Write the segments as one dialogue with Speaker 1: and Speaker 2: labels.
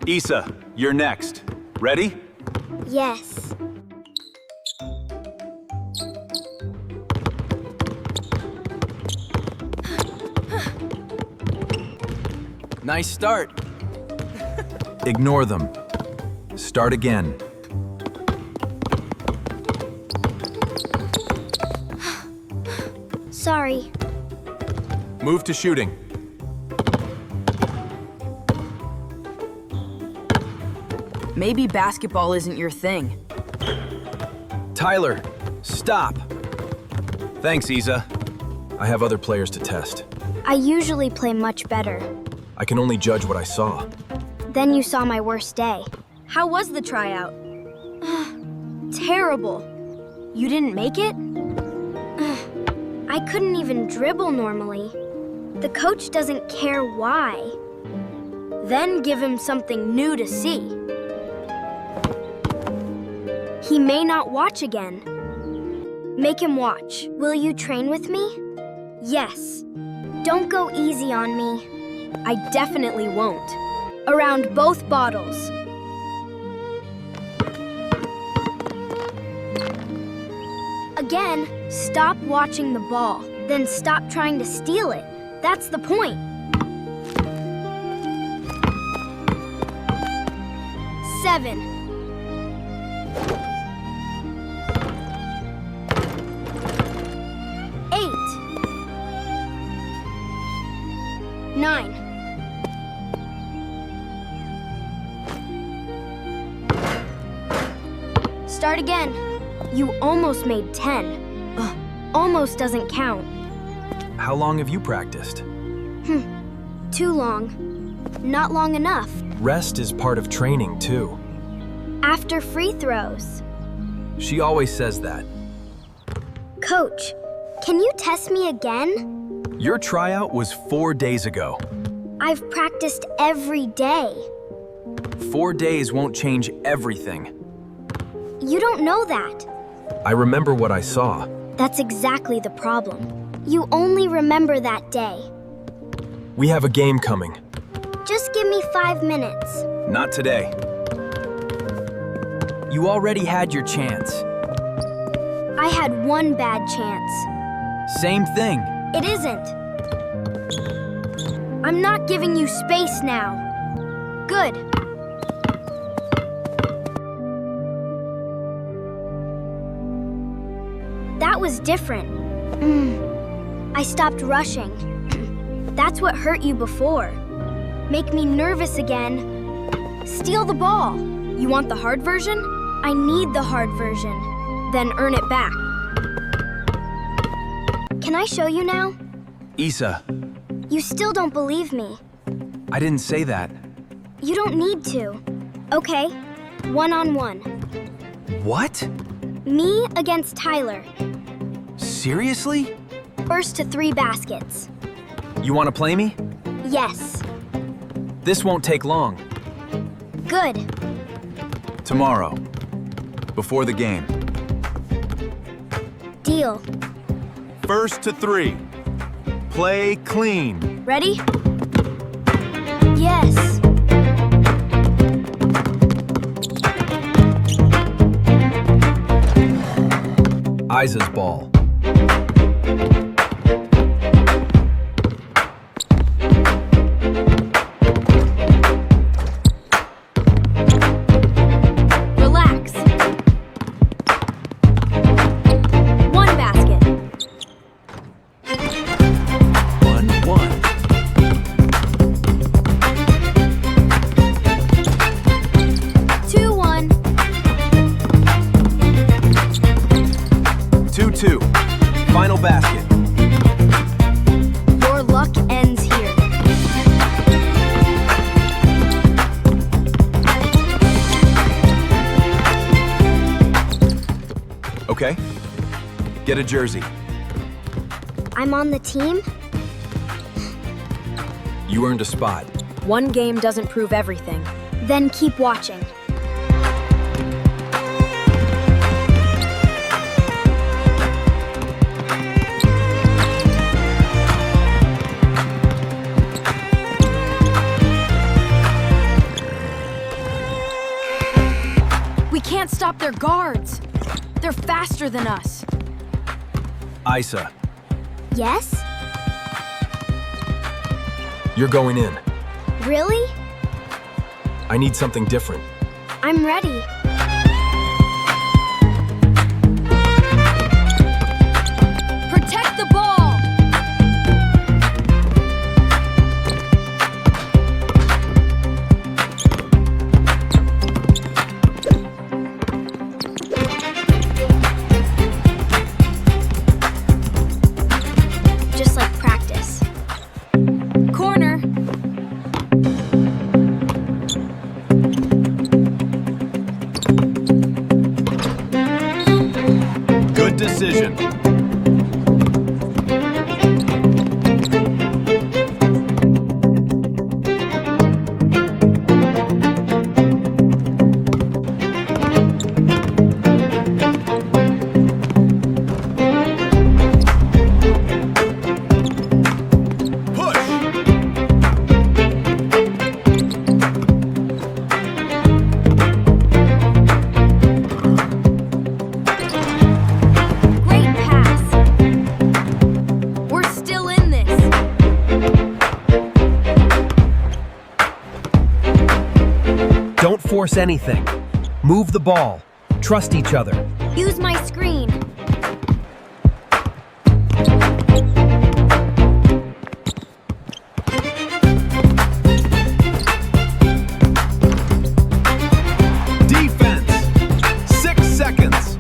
Speaker 1: Issa, you're next. Ready?
Speaker 2: Yes.
Speaker 3: Nice start.
Speaker 1: Ignore them. Start again.
Speaker 2: Sorry.
Speaker 1: Move to shooting.
Speaker 4: Maybe basketball isn't your thing.
Speaker 1: Tyler, stop. Thanks, Issa. I have other players to test.
Speaker 2: I usually play much better.
Speaker 1: I can only judge what I saw.
Speaker 2: Then you saw my worst day.
Speaker 4: How was the tryout? Terrible. You didn't make it?
Speaker 2: I couldn't even dribble normally. The coach doesn't care why.
Speaker 4: Then give him something new to see.
Speaker 2: He may not watch again. Make him watch. Will you train with me? Yes. Don't go easy on me.
Speaker 4: I definitely won't.
Speaker 2: Around both bottles. Again, stop watching the ball. Then stop trying to steal it. That's the point. 7. 8. 9. Start again. You almost made 10. Almost doesn't count.
Speaker 1: How long have you practiced?
Speaker 2: Too long. Not long enough.
Speaker 1: Rest is part of training, too.
Speaker 2: After free throws.
Speaker 1: She always says that.
Speaker 2: Coach, can you test me again?
Speaker 1: Your tryout was 4 days ago.
Speaker 2: I've practiced every day.
Speaker 1: 4 days won't change everything.
Speaker 2: You don't know that.
Speaker 1: I remember what I saw.
Speaker 2: That's exactly the problem. You only remember that day.
Speaker 1: We have a game coming.
Speaker 2: Just give me 5 minutes.
Speaker 1: Not today.
Speaker 3: You already had your chance.
Speaker 2: I had one bad chance.
Speaker 3: Same thing.
Speaker 2: It isn't. I'm not giving you space now. Good. That was different. I stopped rushing. That's what hurt you before. Make me nervous again. Steal the ball.
Speaker 4: You want the hard version?
Speaker 2: I need the hard version.
Speaker 4: Then earn it back.
Speaker 2: Can I show you now?
Speaker 1: Issa,
Speaker 2: You still don't believe me.
Speaker 1: I didn't say that.
Speaker 2: You don't need to. Okay, 1-on-1.
Speaker 1: What?
Speaker 2: Me against Tyler.
Speaker 1: Seriously?
Speaker 2: First to 3 baskets.
Speaker 1: You want to play me?
Speaker 2: Yes.
Speaker 1: This won't take long.
Speaker 2: Good.
Speaker 1: Tomorrow. Before the game.
Speaker 2: Deal.
Speaker 1: First to 3. Play clean.
Speaker 4: Ready?
Speaker 2: Yes.
Speaker 1: Isa's ball.
Speaker 4: Relax. 1 basket.
Speaker 1: 1-1.
Speaker 2: 2-1.
Speaker 1: 2-2. Final basket.
Speaker 4: Your luck ends here.
Speaker 1: Okay. Get a jersey.
Speaker 2: I'm on the team?
Speaker 1: You earned a spot.
Speaker 4: One game doesn't prove everything.
Speaker 2: Then keep watching.
Speaker 4: can't stop their guards. They're faster than us.
Speaker 1: Isa,
Speaker 2: Yes?
Speaker 1: you're going in.
Speaker 2: Really?
Speaker 1: I need something different.
Speaker 2: I'm ready.
Speaker 4: Protect the ball!
Speaker 2: Just like practice.
Speaker 4: Corner.
Speaker 1: Good decision.
Speaker 4: Great pass. We're still in this.
Speaker 5: Don't force anything. Move the ball. Trust each other.
Speaker 2: Use my screen.
Speaker 1: Defense! 6 seconds.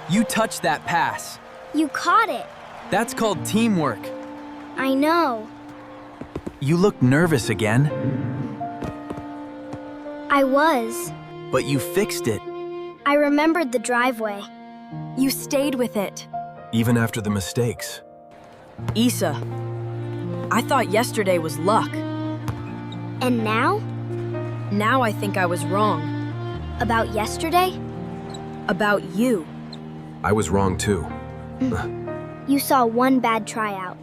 Speaker 3: You touched that pass.
Speaker 2: You caught it.
Speaker 3: That's called teamwork.
Speaker 2: I know.
Speaker 3: You look nervous again,
Speaker 2: I was.
Speaker 3: but you fixed it.
Speaker 2: I remembered the driveway.
Speaker 4: You stayed with it.
Speaker 1: Even after the mistakes.
Speaker 4: Isa, I thought yesterday was luck.
Speaker 2: And now?
Speaker 4: Now I think I was wrong.
Speaker 2: About yesterday?
Speaker 4: About you.
Speaker 1: I was wrong too.
Speaker 2: You saw one bad tryout.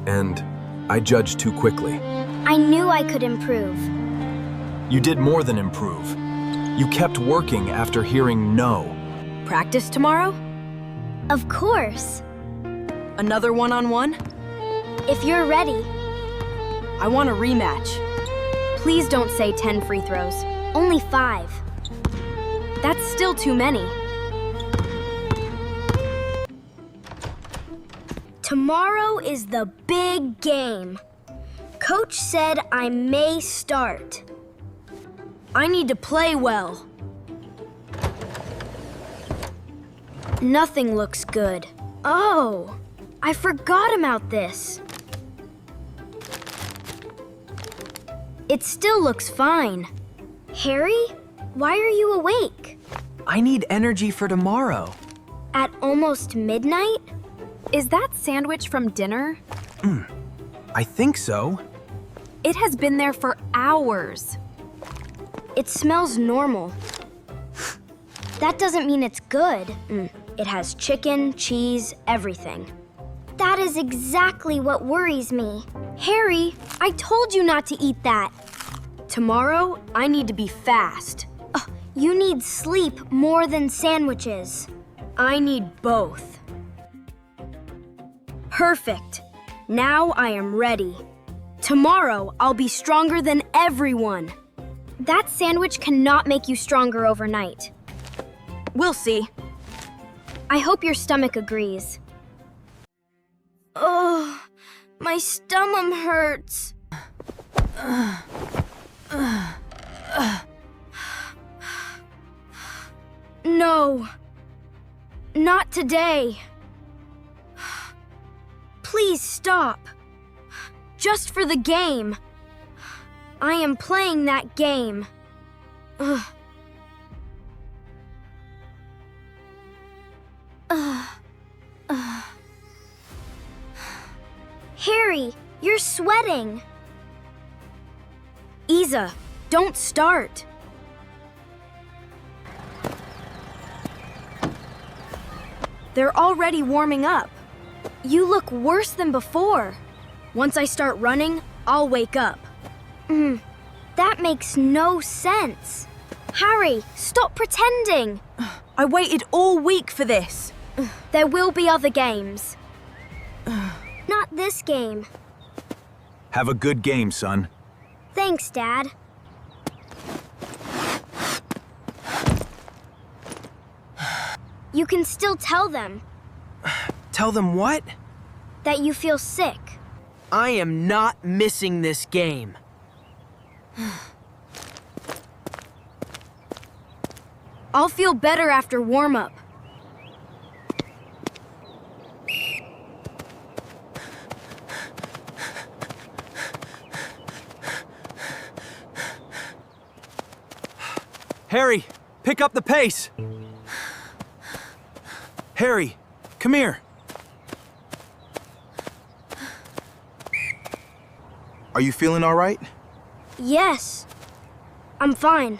Speaker 1: And I judged too quickly.
Speaker 2: I knew I could improve.
Speaker 1: You did more than improve. You kept working after hearing no.
Speaker 4: Practice tomorrow?
Speaker 2: Of course.
Speaker 4: Another one-on-one?
Speaker 2: If you're ready.
Speaker 4: I want a rematch. Please don't say 10 free throws.
Speaker 2: Only 5.
Speaker 4: That's still too many.
Speaker 2: Tomorrow is the big game. Coach said I may start.
Speaker 4: I need to play well.
Speaker 2: Nothing looks good. Oh, I forgot about this. It still looks fine. Harry, why are you awake?
Speaker 3: I need energy for tomorrow.
Speaker 2: At almost midnight?
Speaker 4: Is that sandwich from dinner?
Speaker 3: I think so.
Speaker 4: It has been there for hours.
Speaker 2: It smells normal. That doesn't mean it's good. It has chicken, cheese, everything. That is exactly what worries me. Harry, I told you not to eat that.
Speaker 4: Tomorrow, I need to be fast.
Speaker 2: You need sleep more than sandwiches.
Speaker 4: I need both. Perfect. Now I am ready. Tomorrow, I'll be stronger than everyone.
Speaker 2: That sandwich cannot make you stronger overnight.
Speaker 4: We'll see.
Speaker 2: I hope your stomach agrees.
Speaker 4: Oh, my stomach hurts. No, not today. Please stop. Just for the game. I am playing that game.
Speaker 2: Harry, you're sweating.
Speaker 4: Isa, don't start. They're already warming up. You look worse than before. Once I start running, I'll wake up.
Speaker 2: That makes no sense. Harry, stop pretending.
Speaker 4: I waited all week for this. There will be other games.
Speaker 2: Not this game.
Speaker 1: Have a good game, son.
Speaker 2: Thanks, Dad. You can still tell them
Speaker 3: Tell them what?
Speaker 2: that you feel sick.
Speaker 6: I am not missing this game.
Speaker 4: I'll feel better after warm-up.
Speaker 1: Harry, pick up the pace. Harry, come here. Are you feeling all right?
Speaker 2: Yes. I'm fine.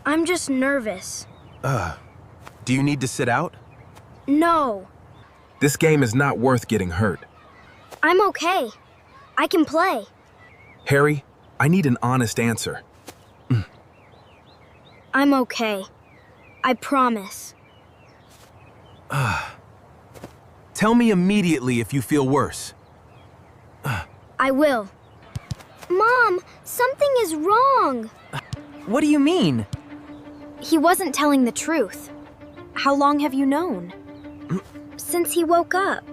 Speaker 2: I'm just nervous.
Speaker 1: Do you need to sit out?
Speaker 2: No,
Speaker 5: This game is not worth getting hurt.
Speaker 2: I'm okay. I can play.
Speaker 5: Harry, I need an honest answer.
Speaker 2: I'm okay. I promise.
Speaker 1: Tell me immediately if you feel worse.
Speaker 2: I will. Mom, something is wrong.
Speaker 6: What do you mean?
Speaker 4: He wasn't telling the truth. How long have you known?
Speaker 2: Since he woke up.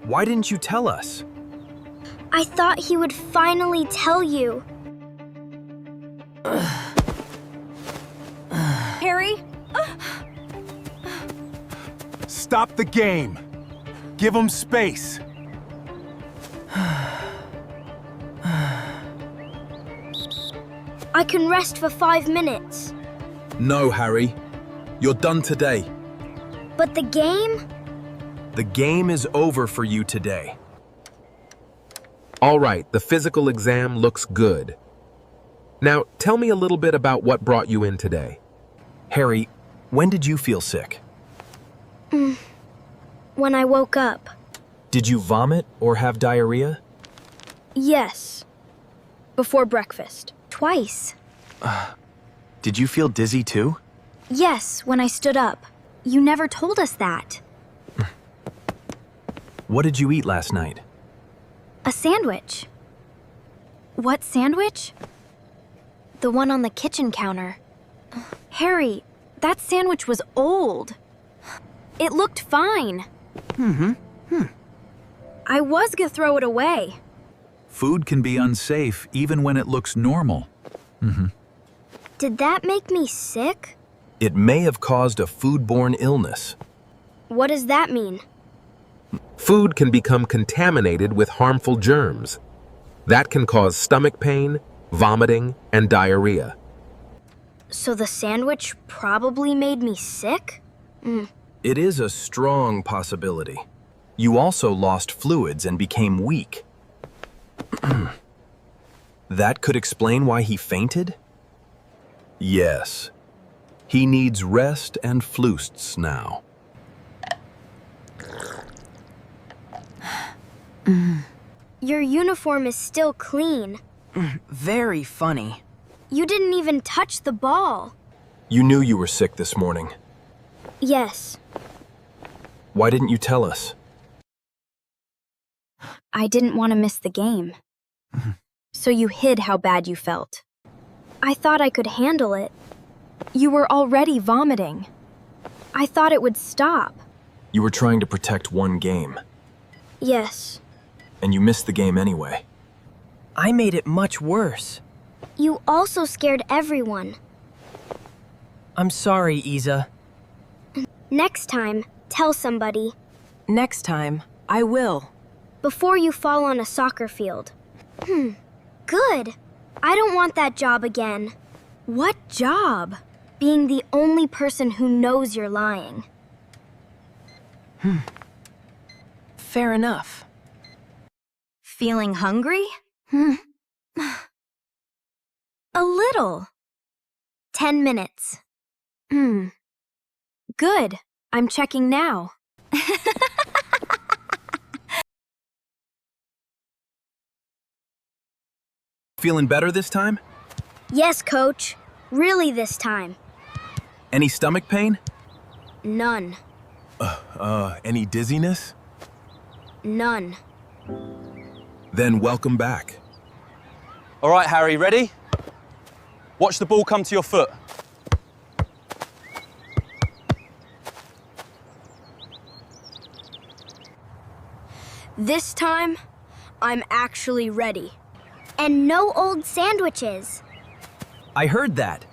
Speaker 5: Why didn't you tell us?
Speaker 2: I thought he would finally tell you.
Speaker 4: Harry?
Speaker 1: Stop the game. Give him space.
Speaker 2: I can rest for 5 minutes.
Speaker 5: No, Harry. You're done today.
Speaker 2: But the game?
Speaker 5: The game is over for you today. All right, the physical exam looks good. Now, tell me a little bit about what brought you in today.
Speaker 1: Harry, when did you feel sick?
Speaker 2: When I woke up.
Speaker 1: Did you vomit or have diarrhea?
Speaker 2: Yes. Before breakfast. Twice.
Speaker 1: Did you feel dizzy too?
Speaker 4: Yes, when I stood up. You never told us that.
Speaker 1: What did you eat last night?
Speaker 4: A sandwich. What sandwich? The one on the kitchen counter. Harry, that sandwich was old. It looked fine. I was gonna throw it away.
Speaker 1: Food can be unsafe even when it looks normal.
Speaker 2: Did that make me sick?
Speaker 1: It may have caused a foodborne illness.
Speaker 2: What does that mean?
Speaker 5: Food can become contaminated with harmful germs. That can cause stomach pain, vomiting, and diarrhea.
Speaker 2: So the sandwich probably made me sick?
Speaker 1: It is a strong possibility. You also lost fluids and became weak. That could explain why he fainted? Yes. He needs rest and floosts now.
Speaker 2: Your uniform is still clean.
Speaker 6: Very funny.
Speaker 2: You didn't even touch the ball.
Speaker 1: You knew you were sick this morning.
Speaker 2: Yes.
Speaker 1: Why didn't you tell us?
Speaker 4: I didn't want to miss the game. So you hid how bad you felt.
Speaker 2: I thought I could handle it.
Speaker 4: You were already vomiting. I thought it would stop.
Speaker 1: You were trying to protect one game,
Speaker 2: Yes.
Speaker 1: and you missed the game anyway.
Speaker 6: I made it much worse.
Speaker 2: You also scared everyone.
Speaker 6: I'm sorry, Isa.
Speaker 2: Next time, tell somebody.
Speaker 6: Next time, I will.
Speaker 2: Before you fall on a soccer field. Good. I don't want that job again.
Speaker 4: What job?
Speaker 2: Being the only person who knows you're lying.
Speaker 6: Fair enough.
Speaker 4: Feeling hungry? A little.
Speaker 2: 10 minutes.
Speaker 4: Good. I'm checking now.
Speaker 1: Feeling better this time?
Speaker 2: Yes, Coach. Really this time.
Speaker 1: Any stomach pain?
Speaker 2: None.
Speaker 1: Any dizziness?
Speaker 2: None.
Speaker 1: Then welcome back.
Speaker 7: All right, Harry, ready? Watch the ball come to your foot.
Speaker 4: This time, I'm actually ready.
Speaker 2: And no old sandwiches.
Speaker 3: I heard that.